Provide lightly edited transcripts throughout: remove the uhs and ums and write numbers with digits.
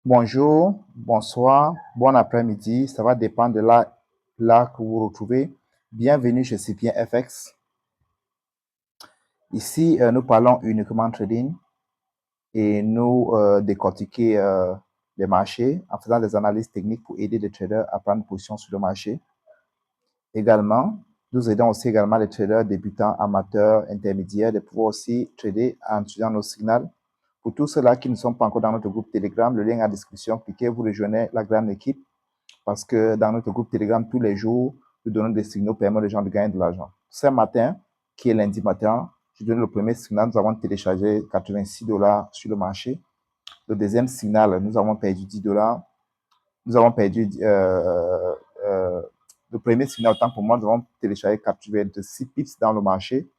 Bonjour, bonsoir, bon après-midi, ça va dépendre de là que vous vous retrouvez. Bienvenue chez Cipien FX. Ici, nous parlons uniquement trading et nous décortiquer les marchés en faisant des analyses techniques pour aider les traders à prendre position sur le marché. Également, nous aidons aussi également les traders débutants, amateurs, intermédiaires de pouvoir aussi trader en utilisant nos signaux. Pour tous ceux-là qui ne sont pas encore dans notre groupe Telegram, le lien est en description. Cliquez, vous rejoignez la grande équipe. Parce que dans notre groupe Telegram, tous les jours, nous donnons des signaux permettant aux gens de gagner de l'argent. Ce matin, qui est lundi matin, je donne le premier signal, nous avons téléchargé 86 $ sur le marché. Le deuxième signal, nous avons perdu 10 $. Nous avons perdu le premier signal, autant pour moi, nous avons téléchargé 86 pips dans le marché.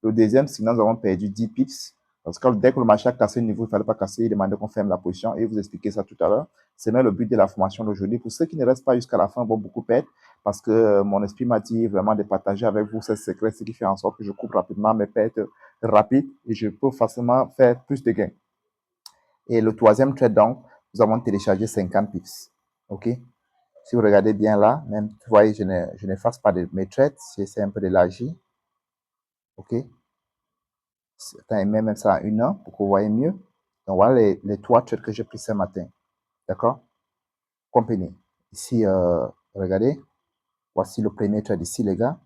Le deuxième signal, nous avons perdu 10 pips. Parce que dès que le marché a cassé le niveau, il ne fallait pas casser, il demandait qu'on ferme la position et vous expliquer ça tout à l'heure. C'est même le but de la formation d'aujourd'hui. Pour ceux qui ne restent pas jusqu'à la fin, vont beaucoup perdre parce que mon esprit m'a dit vraiment de partager avec vous ces secrets, ce qui fait en sorte que je coupe rapidement mes pertes rapides et je peux facilement faire plus de gains. Et le troisième trade, donc, nous avons téléchargé 50 pips. OK? Si vous regardez bien là, même, vous voyez, je n'efface pas mes trades, j'essaie un peu d'élargir. OK? Certains même ça à 1 heure pour que vous voyez mieux. Donc voilà les 3 trades que j'ai pris ce matin. D'accord? Compagnie. Ici, regardez. Voici le premier trade ici, les gars.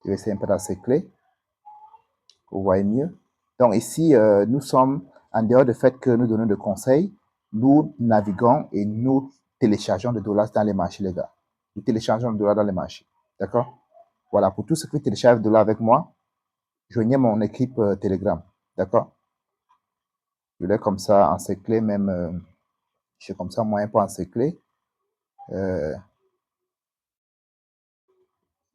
Je vais essayer un peu d'assecler. Vous voyez mieux. Donc ici, nous sommes, en dehors du fait que nous donnons des conseils, nous naviguons et nous téléchargeons des dollars dans les marchés, les gars. Nous téléchargeons des dollars dans les marchés. D'accord? Voilà, pour tous ceux qui téléchargent des dollars avec moi, joignez mon équipe Telegram. D'accord? Je l'ai comme ça encerclé, même, j'ai comme ça moyen pour encercler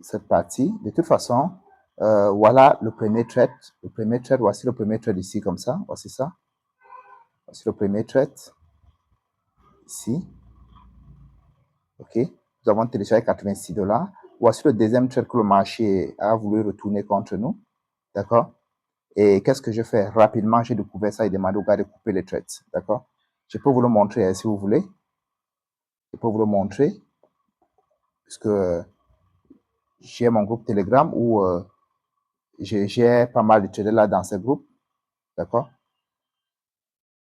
cette partie. De toute façon, voilà le premier trade. Le premier trade, voici le premier trade ici, comme ça. Voici ça. Voici le premier trade. Ici. OK. Nous avons téléchargé 86 $. Voici le deuxième trade que le marché a voulu retourner contre nous. D'accord? Et qu'est-ce que je fais? Rapidement, j'ai découvert ça et demandé au gars de couper les trades. D'accord? Je peux vous le montrer si vous voulez. Je peux vous le montrer. Puisque j'ai mon groupe Telegram où j'ai pas mal de traders là dans ce groupe. D'accord?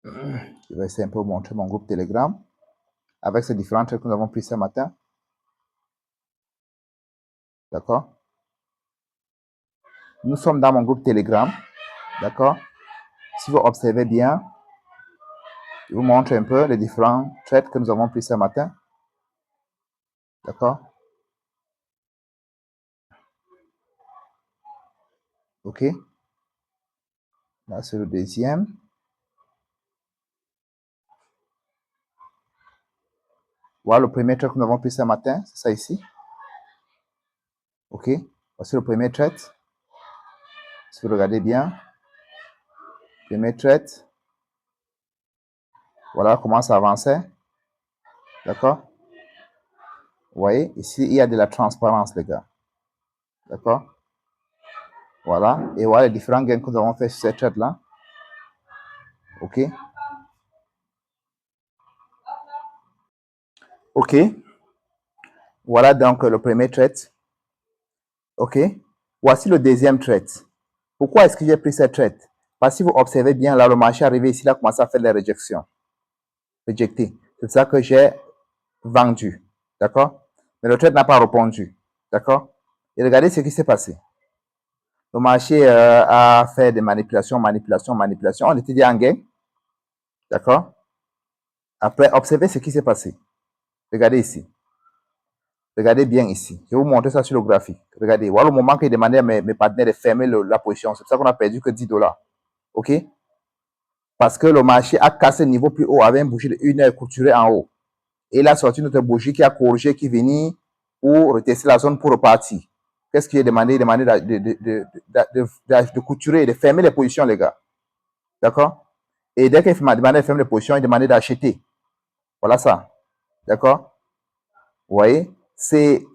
Je vais essayer un peu de montrer mon groupe Telegram avec ces différents trades que nous avons pris ce matin. D'accord? Nous sommes dans mon groupe Telegram. D'accord? Si vous observez bien, je vous montre un peu les différents trades que nous avons pris ce matin. D'accord? OK? Là, c'est le deuxième. Voilà le premier trade que nous avons pris ce matin. C'est ça ici. OK? Voici le premier trade. Si vous regardez bien. Premier trade. Voilà comment ça avançait. D'accord? Vous voyez, ici, il y a de la transparence, les gars. D'accord? Voilà. Et voilà les différents gains que nous avons fait sur cette trade-là. OK? OK. Voilà donc le premier trade. OK? Voici le deuxième trade. Pourquoi est-ce que j'ai pris cette trade? Parce que si vous observez bien, là, le marché est arrivé ici, il a commencé à faire des réjections. Réjecté. C'est ça que j'ai vendu. D'accord? Mais le trade n'a pas répondu. D'accord? Et regardez ce qui s'est passé. Le marché a fait des manipulations. On était déjà en gain. D'accord? Après, observez ce qui s'est passé. Regardez ici. Regardez bien ici. Je vais vous montrer ça sur le graphique. Regardez. Voilà le moment qu'il demandait à mes partenaires de fermer la position. C'est pour ça qu'on a perdu que 10 $. OK? Parce que le marché a cassé le niveau plus haut avec une bougie de 1 heure couturée en haut. Et il a sorti notre bougie qui a corrigé, qui venait pour retester la zone pour repartir. Qu'est-ce qu'il a demandé? Il a demandé de couturer, de fermer les positions, les gars. D'accord? Et dès qu'il m'a demandé de fermer les positions, il demandait d'acheter. Voilà ça. D'accord? Vous voyez?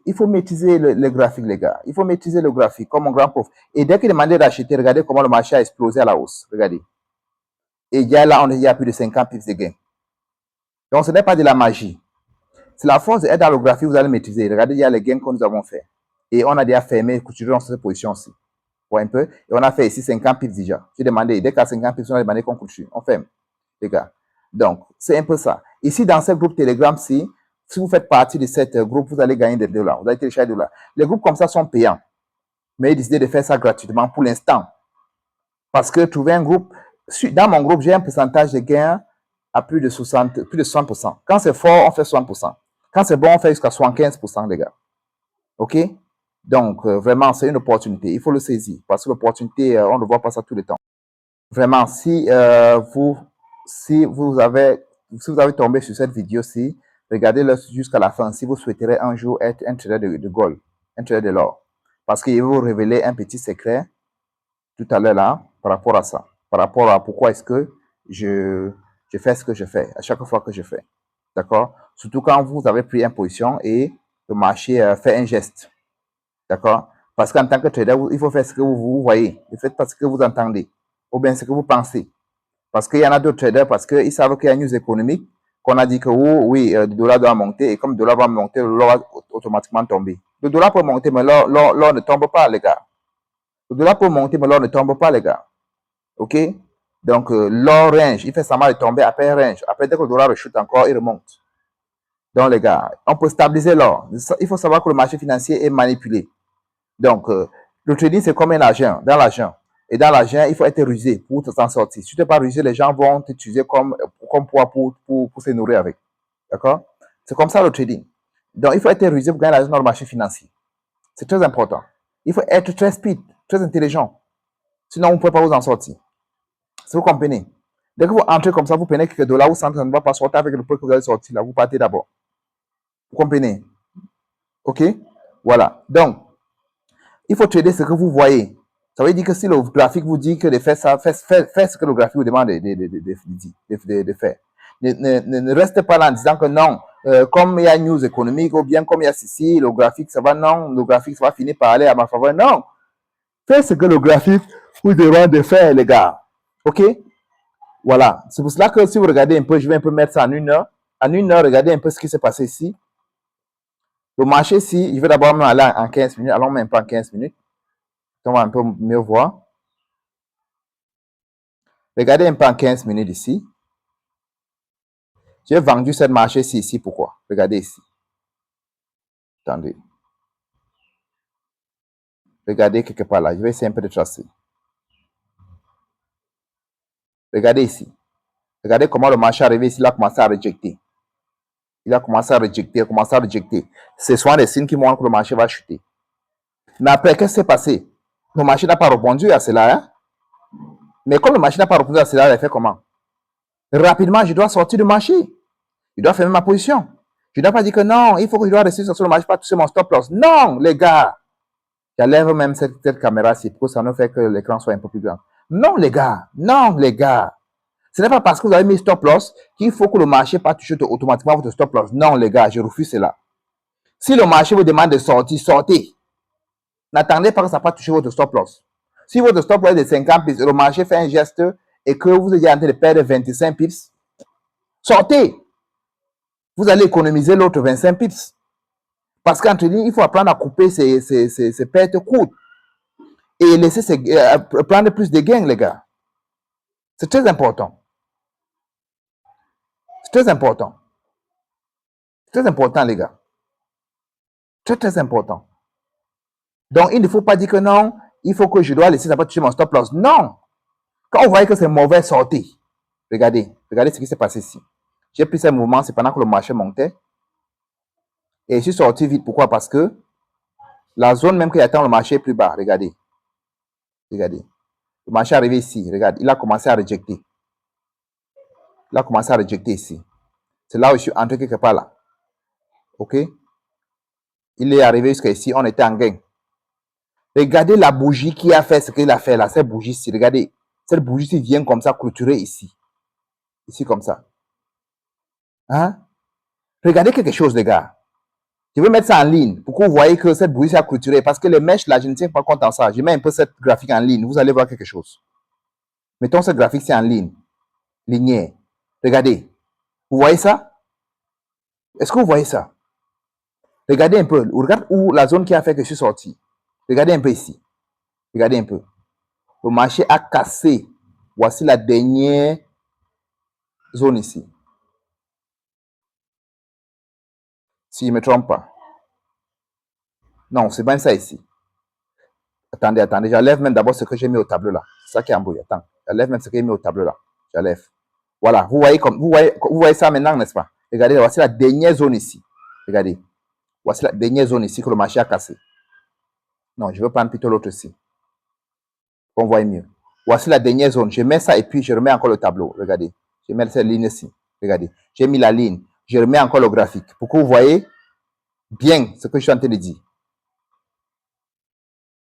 Il faut maîtriser le graphique, les gars. Il faut maîtriser le graphique, comme mon grand prof. Et dès qu'il demandait d'acheter, regardez comment le marché a explosé à la hausse. Regardez. Et il y a là, on y a plus de 50 pips de gain. Donc, ce n'est pas de la magie. C'est la force d'être dans le graphique, vous allez maîtriser. Regardez, il y a les gains que nous avons fait. Et on a déjà fermé, couturé dans cette position-ci. Pour un peu. Et on a fait ici 50 pips déjà. J'ai demandé, dès qu'à 50 pips, on a demandé qu'on couture. On ferme, les gars. Donc, c'est un peu ça. Ici, dans ce groupe Telegram-ci, si vous faites partie de ce groupe, vous allez gagner des dollars. Vous allez télécharger des dollars. Les groupes comme ça sont payants. Mais j'ai décidé de faire ça gratuitement pour l'instant. Parce que trouver un groupe, dans mon groupe, j'ai un pourcentage de gain à plus de 60%. Quand c'est fort, on fait 60%. Quand c'est bon, on fait jusqu'à 75%, les gars. OK? Donc, vraiment, c'est une opportunité. Il faut le saisir. Parce que l'opportunité, on ne voit pas ça tout le temps. Vraiment, si vous avez tombé sur cette vidéo-ci, regardez-le jusqu'à la fin. Si vous souhaiterez un jour être un trader de gold, un trader de l'or. Parce qu'il va vous révéler un petit secret tout à l'heure là, par rapport à ça. Par rapport à pourquoi est-ce que je fais ce que je fais, à chaque fois que je fais. D'accord? Surtout quand vous avez pris une position et le marché fait un geste. D'accord? Parce qu'en tant que trader, il faut faire ce que vous voyez. Ne faites pas ce que vous entendez. Ou bien ce que vous pensez. Parce qu'il y en a d'autres traders, parce qu'ils savent qu'il y a une news économique, qu'on a dit que oui, le dollar doit monter, et comme le dollar va monter, l'or va automatiquement tomber. Le dollar peut monter, mais l'or ne tombe pas, les gars. Le dollar peut monter, mais l'or ne tombe pas, les gars. OK? Donc, l'or range, il fait ça mal de tomber, après range. Après, dès que le dollar rechute encore, il remonte. Donc, les gars, on peut stabiliser l'or. Il faut savoir que le marché financier est manipulé. Donc, le trading, c'est comme un argent, dans l'argent. Et dans l'argent, il faut être rusé pour t'en sortir. Si tu n'es pas rusé, les gens vont t'utiliser comme poids pour se nourrir avec. D'accord? C'est comme ça le trading. Donc, il faut être rusé pour gagner l'argent dans le marché financier. C'est très important. Il faut être très speed, très intelligent. Sinon, vous ne pouvez pas vous en sortir. Si vous comprenez. Dès que vous entrez comme ça, vous prenez quelques dollars, vous sentez que ça ne va pas sortir avec le prix que vous allez sortir. Là, vous partez d'abord. Vous comprenez? OK? Voilà. Donc, il faut trader ce que vous voyez. Ça veut dire que si le graphique vous dit que de faire ça, faites ce que le graphique vous demande de faire. Ne restez pas là en disant que non, comme il y a une news économique ou bien comme il y a ceci, le graphique, ça va, non, le graphique, ça va finir par aller à ma faveur. Non. Faites ce que le graphique vous demande de faire, les gars. OK? Voilà. C'est pour cela que si vous regardez un peu, je vais un peu mettre ça en 1 heure. En 1 heure, regardez un peu ce qui s'est passé ici. Le marché ici, je vais d'abord aller en 15 minutes. Allons même pas en 15 minutes. On va un peu mieux voir. Regardez un peu en 15 minutes ici. J'ai vendu cette marché-ci ici. Pourquoi? Regardez ici. Attendez. Regardez quelque part là. Je vais essayer un peu de tracer. Regardez ici. Regardez comment le marché est arrivé ici. Il a commencé à rejeter. Il a commencé à rejeter. Ce sont des signes qui montrent que le marché va chuter. Mais après, qu'est-ce qui s'est passé? Le marché n'a pas répondu à cela. Hein? Mais comme le marché n'a pas répondu à cela, il a fait comment? Rapidement, je dois sortir du marché. Je dois fermer ma position. Je ne dois pas dire que non, il faut que je dois rester sur le marché, pas toucher mon stop loss. Non, les gars. J'enlève même cette caméra-ci pour que ça ne fait que l'écran soit un peu plus grand. Non, les gars. Non, les gars. Ce n'est pas parce que vous avez mis stop loss qu'il faut que le marché pas toucher automatiquement votre stop loss. Non, les gars, je refuse cela. Si le marché vous demande de sortir, sortez. N'attendez pas que ça ne pas toucher votre stop loss. Si votre stop loss est de 50 pips, le marché fait un geste et que vous êtes en train de perdre 25 pips, sortez. Vous allez économiser l'autre 25 pips. Parce qu'en trading, il faut apprendre à couper ces pertes courtes et laisser prendre plus de gains, les gars. C'est très important. C'est très important. C'est très important, les gars. Très, très important. Donc, il ne faut pas dire que non, il faut que je dois laisser ça pas toucher mon stop loss. Non. Quand on voit que c'est mauvais, sortez. Regardez ce qui s'est passé ici. J'ai pris ce mouvement, c'est pendant que le marché montait. Et je suis sorti vite. Pourquoi? Parce que la zone même qui attend le marché est plus bas. Regardez. Le marché est arrivé ici. Regarde, il a commencé à rejeter. Ici. C'est là où je suis entré quelque part là. OK? Il est arrivé jusqu'à ici. On était en gain. Regardez la bougie qui a fait ce qu'il a fait là. Cette bougie-ci. Regardez. Cette bougie-ci vient comme ça clôturer ici. Ici comme ça. Hein? Regardez quelque chose, les gars. Je vais mettre ça en ligne pour que vous voyez que cette bougie a clôturé. Parce que les mèches là, je ne tiens pas compte en ça. Je mets un peu cette graphique en ligne. Vous allez voir quelque chose. Mettons cette graphique, c'est en ligne. linéaire. Regardez. Vous voyez ça? Est-ce que vous voyez ça? Regardez un peu. Regarde où la zone qui a fait que je suis sorti. Regardez un peu ici. Regardez un peu. Le marché a cassé. Voici la dernière zone ici. Si je ne me trompe pas. Non, c'est bien ça ici. Attendez, attendez. J'enlève même d'abord ce que j'ai mis au tableau là. C'est ça qui est embrouillé. Attends. J'enlève même ce que j'ai mis au tableau là. J'enlève. Voilà. Vous voyez ça maintenant, n'est-ce pas? Regardez, voici la dernière zone ici. Regardez. Voici la dernière zone ici que le marché a cassé. Non, je veux prendre plutôt l'autre ici. Qu'on voit mieux. Voici la dernière zone. Je mets ça et puis je remets encore le tableau. Regardez. Je mets cette ligne ici. Regardez. J'ai mis la ligne. Je remets encore le graphique. Pour que vous voyez bien ce que je suis en train de dire.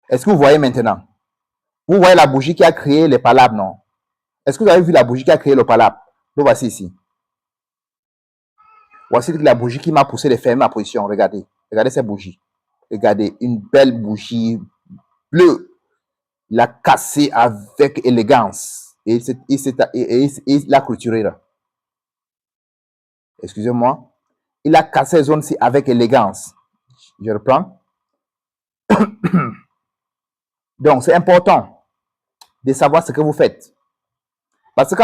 Est-ce que vous voyez maintenant? Vous voyez la bougie qui a créé les palabres, non? Est-ce que vous avez vu la bougie qui a créé le palabre? Le voici ici. Voici la bougie qui m'a poussé de fermer ma position. Regardez. Regardez cette bougie. Regardez. Une belle bougie bleue. Il a cassé avec élégance. Et il a clôturé là. Excusez-moi. Il a cassé la zone-ci avec élégance. Je reprends. Donc, c'est important de savoir ce que vous faites. Parce que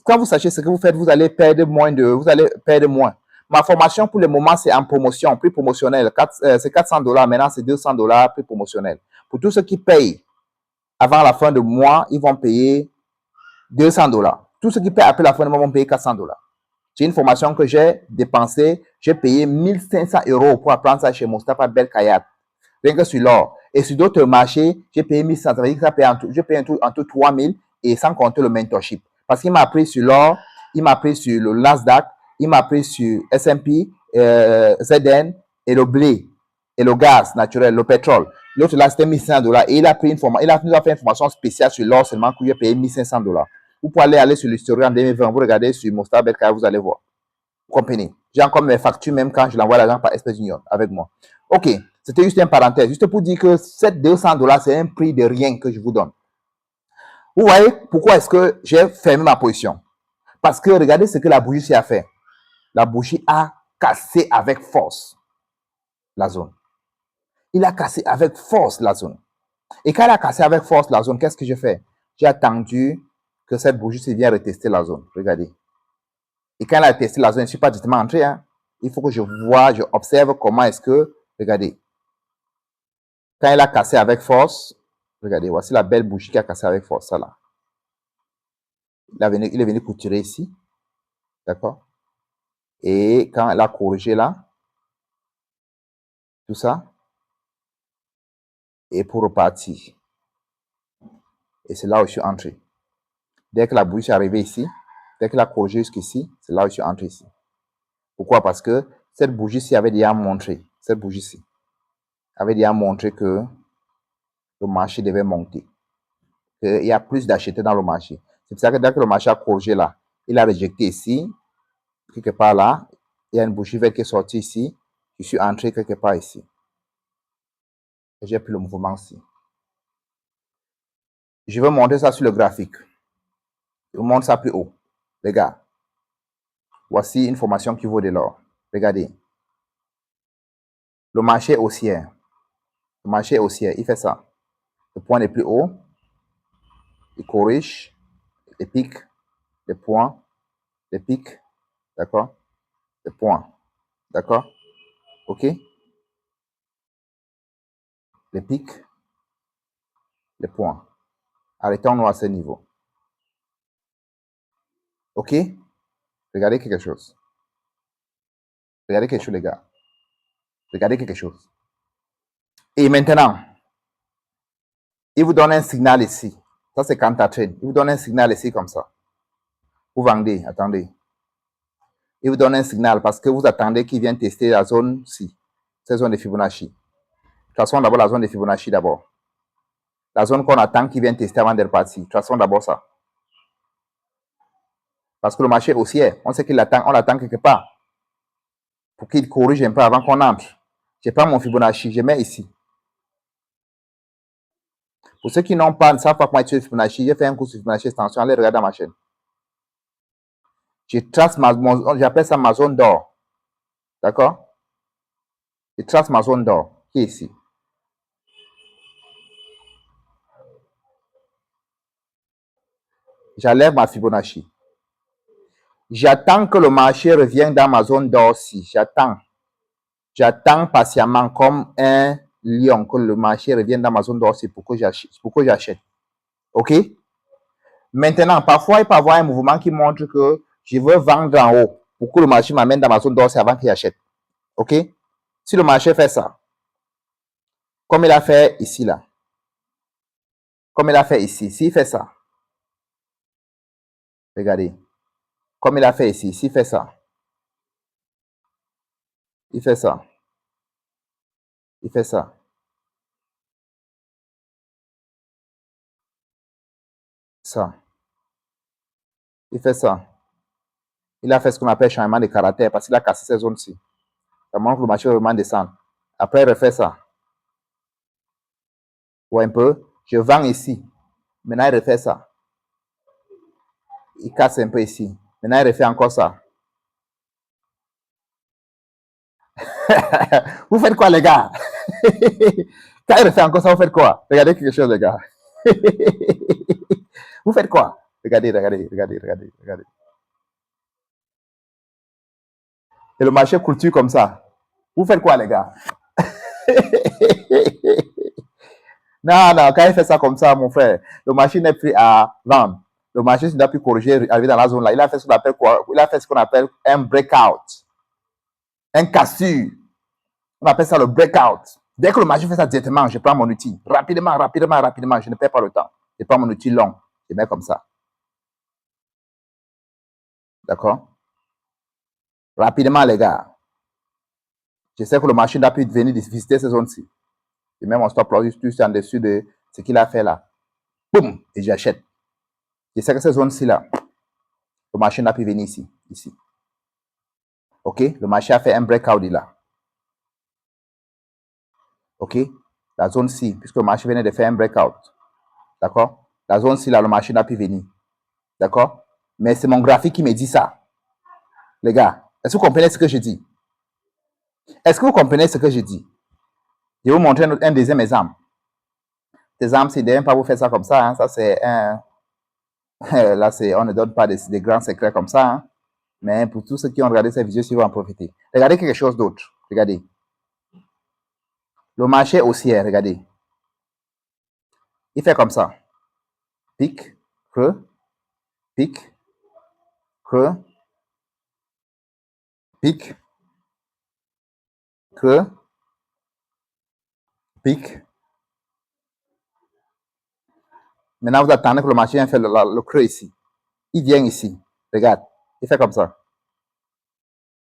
quand vous sachez ce que vous faites, vous allez perdre moins. Ma formation, pour le moment, c'est en promotion, prix promotionnel. C'est $400. Maintenant, c'est $200, prix promotionnel. Pour tous ceux qui payent avant la fin du mois, ils vont payer $200. Tous ceux qui payent après la fin du mois vont payer $400. C'est une formation que j'ai dépensée. J'ai payé 1500 € pour apprendre ça chez Moustapha Belkayat. Rien que sur l'or. Et sur d'autres marchés, j'ai payé 1100. Ça veut dire que j'ai payé en tout 3000 et sans compter le mentorship. Parce qu'il m'a appris sur l'or, il m'a appris sur le Nasdaq, il m'a appris sur S&P, ZN et le blé et le gaz naturel, le pétrole. L'autre là, c'était $1500 et il a nous a fait une formation spéciale sur l'or seulement que j'ai payé $1500. Vous pouvez aller sur l'historique en 2020, vous regardez sur Moustapha Belkayat, vous allez voir. Vous comprenez? J'ai encore mes factures même quand je l'envoie l'argent par Express Union avec moi. Ok, c'était juste une parenthèse, juste pour dire que ces $200, c'est un prix de rien que je vous donne. Vous voyez pourquoi est-ce que j'ai fermé ma position? Parce que regardez ce que la bougie a fait. La bougie a cassé avec force la zone. Il a cassé avec force la zone. Et quand il a cassé avec force la zone, qu'est-ce que je fais? J'ai attendu que cette bougie se vienne retester la zone. Regardez. Et quand elle a testé la zone, je ne suis pas directement entré. Hein. Il faut que je vois, je observe comment est-ce que, regardez, quand elle a cassé avec force, regardez, voici la belle bougie qui a cassé avec force, ça là. Il est venu couturer ici, d'accord? Et quand elle a corrigé là, tout ça, et pour repartir. Et c'est là où je suis entré. Dès que la bougie est arrivée ici, dès qu'elle a corrigé jusqu'ici, c'est là où je suis entré ici. Pourquoi? Parce que cette bougie-ci avait déjà montré, cette bougie-ci avait déjà montré que le marché devait monter. Il y a plus d'achetés dans le marché. C'est pour ça que dès que le marché a corrigé là, il a rejeté ici, quelque part là, il y a une bougie verte qui est sortie ici, je suis entré quelque part ici. J'ai pris le mouvement ici. Je vais monter ça sur le graphique. Je vous montre ça plus haut. Les gars, voici une formation qui vaut de l'or. Regardez. Le marché haussier. Le marché haussier, il fait ça. Le point est plus haut. Il corrige. Les pics. Les points. Les pics. D'accord? Les points. D'accord? OK? Les pics. Les points. Arrêtons-nous à ce niveau. OK? Regardez quelque chose. Regardez quelque chose, les gars. Regardez quelque chose. Et maintenant, il vous donne un signal ici. Ça, c'est quand tu trade. Il vous donne un signal ici comme ça. Vous vendez, attendez. Il vous donne un signal parce que vous attendez qu'il vienne tester la zone-ci. Cette zone de Fibonacci. Traçons d'abord la zone de Fibonacci d'abord. La zone qu'on attend qu'il vienne tester avant de repartir. Traçons d'abord ça. Parce que le marché haussier, on sait qu'il attend, on l'attend quelque part. Pour qu'il corrige un peu avant qu'on entre. Je prends mon Fibonacci, je mets ici. Pour ceux qui n'ont pas, ne savent pas comment utiliser Fibonacci, j'ai fait un cours sur Fibonacci extension, allez regarder dans ma chaîne. Je trace j'appelle ça ma zone d'or. D'accord? Je trace ma zone d'or, qui est ici. J'enlève ma Fibonacci. J'attends que le marché revienne dans ma zone d'or-ci. J'attends patiemment comme un lion que le marché revienne dans ma zone d'or-ci pour que j'achète. OK? Maintenant, parfois, il peut y avoir un mouvement qui montre que je veux vendre en haut pour que le marché m'amène dans ma zone d'or avant que j'achète. OK? Si le marché fait ça, comme il a fait ici, là, comme il a fait ici, s'il fait ça, regardez, comme il a fait ici, s'il fait ça, il fait ça, il fait ça, ça, il fait ça. Il a fait ce qu'on appelle changement de caractère parce qu'il a cassé ces zones-ci. Ça montre que le marché va vraiment descendre. Après, il refait ça. Ou un peu, je vends ici. Maintenant, il refait ça. Il casse un peu ici. Maintenant, il refait encore ça. Vous faites quoi, les gars? Quand il refait encore ça, vous faites quoi? Regardez quelque chose, les gars. Vous faites quoi? Regardez. Et le marché culture comme ça. Vous faites quoi, les gars? Non, quand il fait ça comme ça, mon frère, le marché n'est plus à vendre. Le marché ne doit plus corriger, arriver dans la zone là. Il a fait ce qu'on appelle quoi? Il a fait ce qu'on appelle un breakout. Un cassure. On appelle ça le breakout. Dès que le marché fait ça directement, je prends mon outil. Rapidement. Je ne perds pas le temps. Je prends mon outil long. Je mets comme ça. D'accord? Rapidement, les gars. Je sais que le marché doit plus venir visiter ces zones-ci. Je mets mon stop loss juste en dessus de ce qu'il a fait là. Boum! Et j'achète. Je sais que ces zones-ci là, le marché n'a pu venir ici. OK? Le marché a fait un breakout là. OK? La zone C, puisque le marché venait de faire un breakout. D'accord? La zone C là, le marché n'a pu venir. D'accord? Mais c'est mon graphique qui me dit ça. Les gars, est-ce que vous comprenez ce que je dis? Est-ce que vous comprenez ce que je dis? Je vais vous montrer un deuxième exemple. Cet exemple, c'est de ne pas vous faire ça comme ça. Hein. Ça, c'est un. Là, on ne donne pas des grands secrets comme ça. Hein. Mais pour tous ceux qui ont regardé cette vidéo, ils vont en profiter. Regardez quelque chose d'autre. Regardez. Le marché haussier, regardez. Il fait comme ça. Pic, creux, pic, creux, pic, creux, pic. Maintenant, vous attendez que le marché vienne faire le creux ici. Il vient ici. Regarde. Il fait comme ça.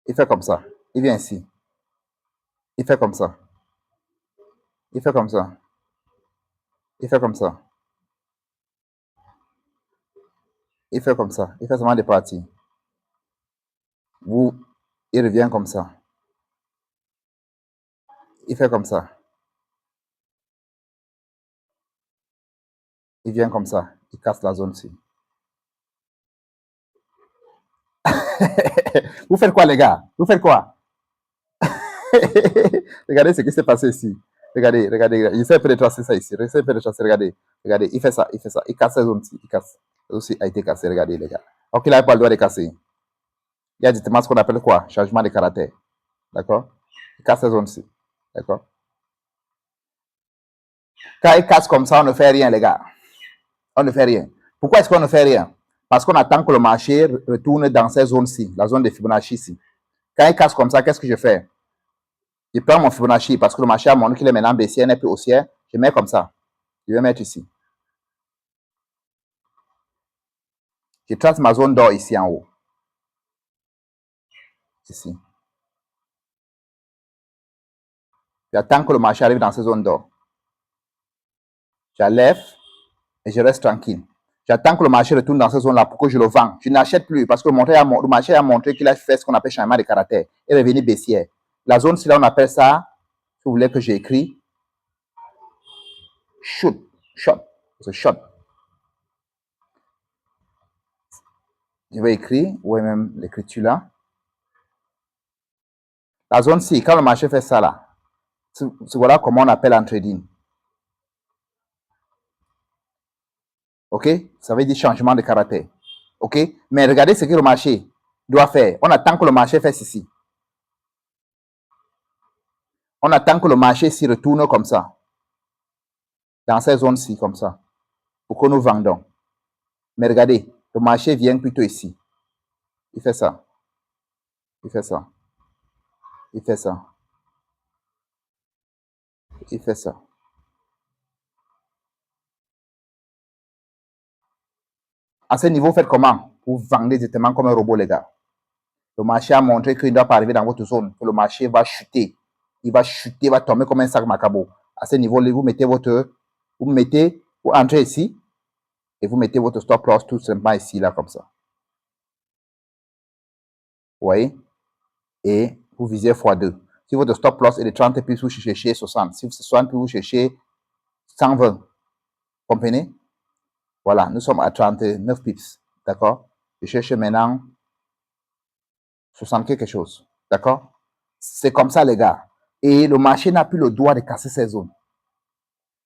Il fait comme ça. Il vient ici. Il fait comme ça. Il fait comme ça. Il fait comme ça. Il fait comme ça. Il fait seulement des parties. Il revient comme ça. Il fait comme ça. Il vient comme ça. Il casse la zone-ci. Vous faites quoi, les gars? Vous faites quoi? Regardez ce qui s'est passé ici. Regardez. Il essaie un peu de tracer ça ici. Regardez. Il fait ça. Il casse la zone-ci. Il casse. Ça aussi a été cassé. Regardez, les gars. Donc, il n'avait pas le droit de casser. Il y a directement ce qu'on appelle quoi? Changement de caractère. D'accord? Il casse la zone-ci. D'accord? Quand il casse comme ça, on ne fait rien, les gars. On ne fait rien. Pourquoi est-ce qu'on ne fait rien? Parce qu'on attend que le marché retourne dans cette zone-ci, la zone de Fibonacci ici. Quand il casse comme ça, qu'est-ce que je fais? Je prends mon Fibonacci parce que le marché a montré qu'il est maintenant baissier, n'est plus haussier. Je mets comme ça. Je vais mettre ici. Je trace ma zone d'or ici en haut. Ici. J'attends que le marché arrive dans cette zone d'or. J'enlève et je reste tranquille. J'attends que le marché retourne dans cette zone-là pour que je le vende. Je n'achète plus parce que le marché a montré qu'il a fait ce qu'on appelle changement de caractère et revenu baissier. La zone, c'est là on appelle ça, si vous voulez que j'écris, short. C'est short. Je vais écrire, ou même l'écriture là. La zone C, quand le marché fait ça là, voilà comment on appelle en trading. OK? Ça veut dire changement de caractère. OK? Mais regardez ce que le marché doit faire. On attend que le marché fasse ici. On attend que le marché s'y retourne comme ça. Dans ces zones-ci, comme ça. Pour que nous vendons. Mais regardez, le marché vient plutôt ici. Il fait ça. Il fait ça. Il fait ça. Il fait ça. À ce niveau, faites comment? Vous vendez exactement comme un robot, les gars. Le marché a montré qu'il ne doit pas arriver dans votre zone, que le marché va chuter. Il va chuter, va tomber comme un sac macabo. À ce niveau, vous mettez vous entrez ici et vous mettez votre stop loss tout simplement ici, là, comme ça. Vous voyez? Et vous visez x2. Si votre stop loss est de 30 pips, vous cherchez 60. Si c'est 60 pips, vous cherchez 120. Comprenez? Voilà, nous sommes à 39 pips. D'accord? Je cherche maintenant 60 quelque chose. D'accord? C'est comme ça, les gars. Et le marché n'a plus le droit de casser ces zones.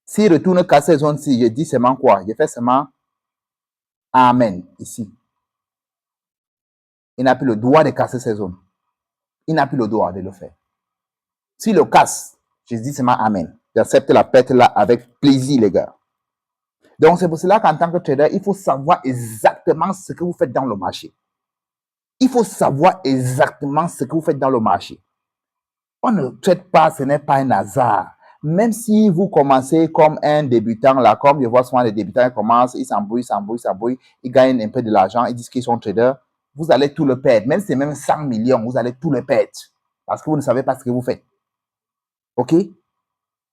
S'il retourne casser ces zones-ci, je dis seulement quoi? Je fais seulement Amen ici. Il n'a plus le droit de casser ces zones. Il n'a plus le droit de le faire. S'il le casse, je dis seulement Amen. J'accepte la perte là avec plaisir, les gars. Donc, c'est pour cela qu'en tant que trader, il faut savoir exactement ce que vous faites dans le marché. Il faut savoir exactement ce que vous faites dans le marché. On ne traite pas, ce n'est pas un hasard. Même si vous commencez comme un débutant, là, comme je vois souvent les débutants, ils commencent, ils s'embrouillent, ils gagnent un peu de l'argent, ils disent qu'ils sont traders, vous allez tout le perdre. Même si c'est même 100 millions, vous allez tout le perdre. Parce que vous ne savez pas ce que vous faites. OK?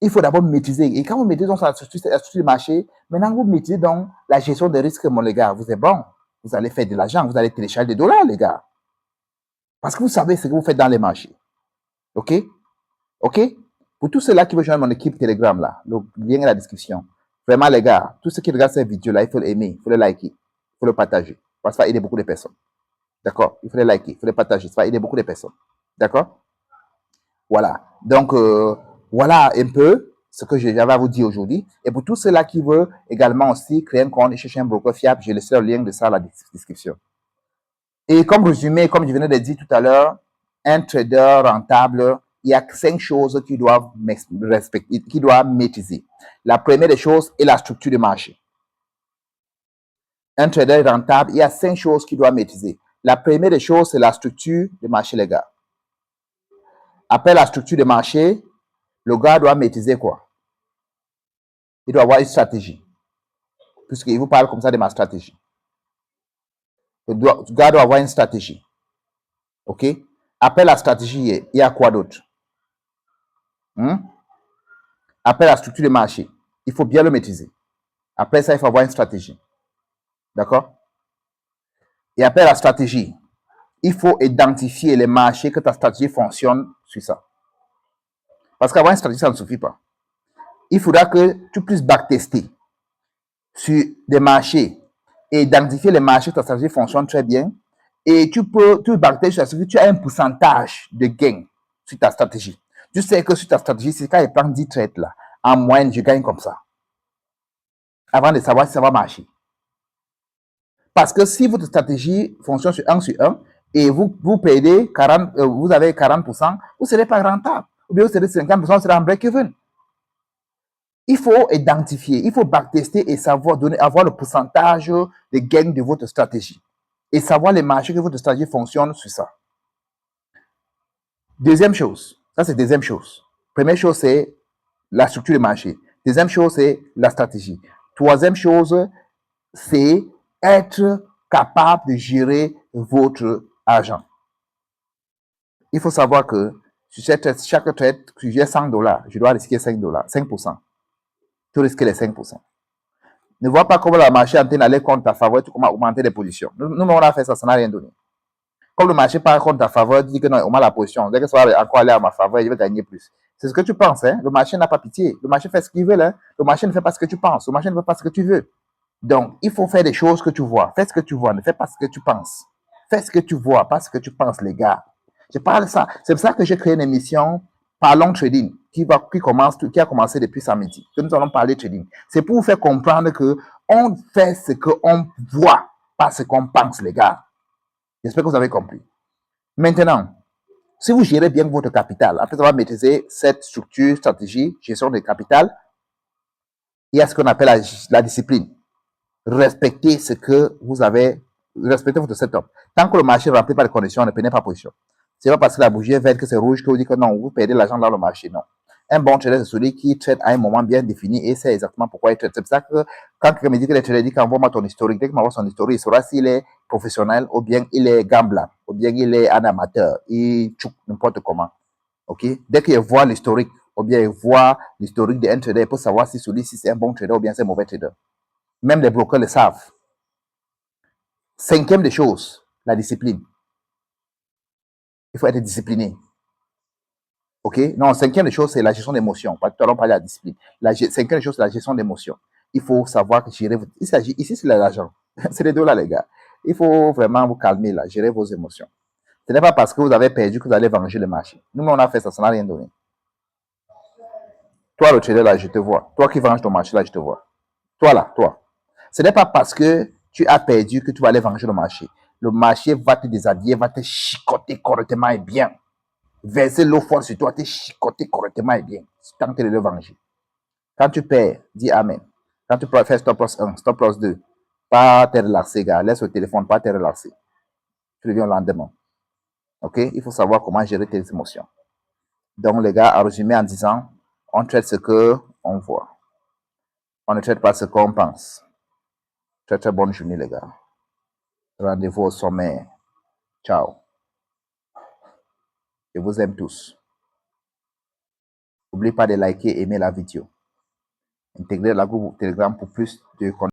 Il faut d'abord maîtriser. Et quand vous maîtrisez donc la structure du marché, maintenant vous maîtrisez donc la gestion des risques, mon les gars. Vous êtes bon. Vous allez faire de l'argent. Vous allez télécharger des dollars, les gars. Parce que vous savez ce que vous faites dans les marchés. OK? OK? Pour tous ceux-là qui veulent joindre mon équipe Telegram, là, le lien est dans la description. Vraiment, les gars, tous ceux qui regardent cette vidéo-là, il faut l'aimer, il faut le liker, il faut le partager. Parce que ça va aider beaucoup de personnes. D'accord? Il faut le liker, il faut le partager. Ça va aider beaucoup de personnes. D'accord? Voilà. Donc, voilà un peu ce que j'avais à vous dire aujourd'hui. Et pour tous ceux-là qui veulent également aussi créer un compte et chercher un broker fiable, j'ai laissé le lien de ça dans la description. Et comme résumé, comme je venais de dire tout à l'heure, un trader rentable, il y a 5 choses qu'il doit respecter, qu'il doit maîtriser. La première des choses est la structure du marché. Un trader rentable, il y a 5 choses qu'il doit maîtriser. La première des choses, c'est la structure du marché, les gars. Après la structure du marché, le gars doit maîtriser quoi? Il doit avoir une stratégie. Puisqu'il vous parle comme ça de ma stratégie. Le gars doit avoir une stratégie. OK? Après la stratégie, il y a quoi d'autre? Après la structure du marché, il faut bien le maîtriser. Après ça, il faut avoir une stratégie. D'accord? Et après la stratégie, il faut identifier les marchés que ta stratégie fonctionne sur ça. Parce qu'avoir une stratégie, ça ne suffit pas. Il faudra que tu puisses backtester sur des marchés et identifier les marchés que ta stratégie fonctionne très bien. Et tu backtester sur la stratégie, tu as un pourcentage de gain sur ta stratégie. Tu sais que sur ta stratégie, c'est quand il prend 10 trades là, en moyenne, je gagne comme ça. Avant de savoir si ça va marcher. Parce que si votre stratégie fonctionne sur 1 et vous payez 40, vous avez 40%, vous ne serez pas rentable. Ou bien vous serez 50%, vous serez en break-even. Il faut identifier, il faut backtester et savoir avoir le pourcentage de gain de votre stratégie. Et savoir les marchés que votre stratégie fonctionne sur ça. Deuxième chose, ça c'est deuxième chose. Première chose, c'est la structure du marché. Deuxième chose, c'est la stratégie. Troisième chose, c'est être capable de gérer votre argent. Il faut savoir que sur chaque trade, si j'ai 100 $, je dois risquer 5 $, 5%. Tu risques les 5%. Ne vois pas comment le marché est en train d'aller contre ta faveur, tu commences à augmenter les positions. Nous, on a fait ça, ça n'a rien donné. Comme le marché part contre ta faveur, tu dis que non, on augmente la position. Dès que ça va encore aller à ma faveur, je vais gagner plus. C'est ce que tu penses. Hein? Le marché n'a pas pitié. Le marché fait ce qu'il veut. Hein? Le marché ne fait pas ce que tu penses. Le marché ne fait pas ce que tu veux. Donc, il faut faire des choses que tu vois. Fais ce que tu vois, ne fais pas ce que tu penses. Fais ce que tu vois, pas ce que tu penses, les gars. Je parle de ça. C'est pour ça que j'ai créé une émission Parlons Trading qui a commencé depuis samedi. Que nous allons parler trading. C'est pour vous faire comprendre que on fait ce qu'on voit, pas ce qu'on pense, les gars. J'espère que vous avez compris. Maintenant, si vous gérez bien votre capital, après avoir maîtrisé cette structure, stratégie, gestion de capital, il y a ce qu'on appelle la discipline. Respectez ce que vous avez, respectez votre setup. Tant que le marché ne remplit pas les conditions, ne prenez pas position. C'est pas parce que la bougie est verte que c'est rouge que vous dites que non, vous perdez l'argent dans le marché. Non. Un bon trader, c'est celui qui traite à un moment bien défini et sait exactement pourquoi il traite. C'est pour ça que quand quelqu'un me dit que les traders dit qu'envoie-moi ton historique, dès qu'il m'envoie son historique, il saura s'il est professionnel ou bien il est gambler, ou bien il est un amateur, il tchouk n'importe comment. Ok? Dès qu'il voit l'historique, ou bien il voit l'historique d'un trader, il peut savoir si celui-ci c'est un bon trader ou bien c'est un mauvais trader. Même les brokers le savent. Cinquième des choses, la discipline. Il faut être discipliné. OK? Non, cinquième des choses, c'est la gestion d'émotions. Tout à l'heure, on parlait de la discipline. Cinquième des choses, c'est la gestion d'émotions. Il faut savoir que gérer votre... Ici, c'est l'argent. C'est les deux là, les gars. Il faut vraiment vous calmer là, gérer vos émotions. Ce n'est pas parce que vous avez perdu que vous allez venger le marché. Nous, on a fait ça, ça n'a rien donné. Toi, le trader là, je te vois. Toi qui venges ton marché là, je te vois. Toi là, toi. Ce n'est pas parce que tu as perdu que tu vas aller venger le marché. Le marché va te déshabiller, va te chicoter correctement et bien. Verser l'eau forte sur toi, te chicoter correctement et bien. Tant que tu le venger. Quand tu perds, dis Amen. Quand tu peux faire stop loss 1, stop loss 2, pas te relaxer, gars. Laisse le téléphone, pas te relaxer. Tu reviens le lendemain. OK? Il faut savoir comment gérer tes émotions. Donc, les gars, à résumer en disant, on traite ce qu'on voit. On ne traite pas ce qu'on pense. Très, très bonne journée, les gars. Rendez-vous au sommet. Ciao. Je vous aime tous. N'oubliez pas de liker et aimer la vidéo. Intégrez la groupe Telegram pour plus de contenu.